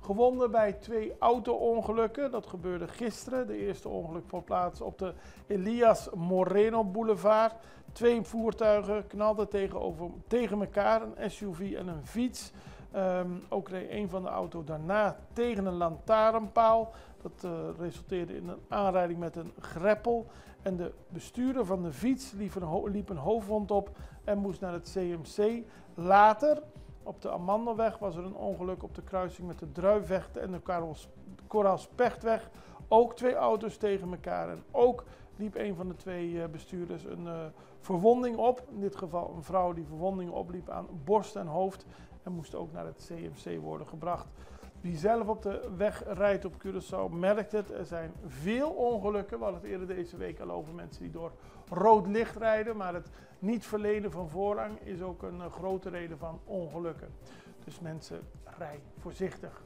gewonden bij 2 auto-ongelukken. Dat gebeurde gisteren. De eerste ongeluk vond plaats op de Elias Moreno Boulevard. 2 voertuigen knalden tegen elkaar, een SUV en een fiets. Ook reed een van de auto's daarna tegen een lantaarnpaal. Dat resulteerde in een aanrijding met een greppel. En de bestuurder van de fiets liep een hoofdwond op en moest naar het CMC. Later, op de Amandelweg, was er een ongeluk op de kruising met de Druifweg en de Koraalspechtweg. Ook 2 auto's tegen elkaar en ook liep een van de 2 bestuurders een verwonding op. In dit geval een vrouw die verwondingen opliep aan borst en hoofd en moest ook naar het CMC worden gebracht. Wie zelf op de weg rijdt op Curaçao merkt het. Er zijn veel ongelukken. We hadden het eerder deze week al over mensen die door rood licht rijden. Maar het niet verlenen van voorrang is ook een grote reden van ongelukken. Dus mensen, rij voorzichtig.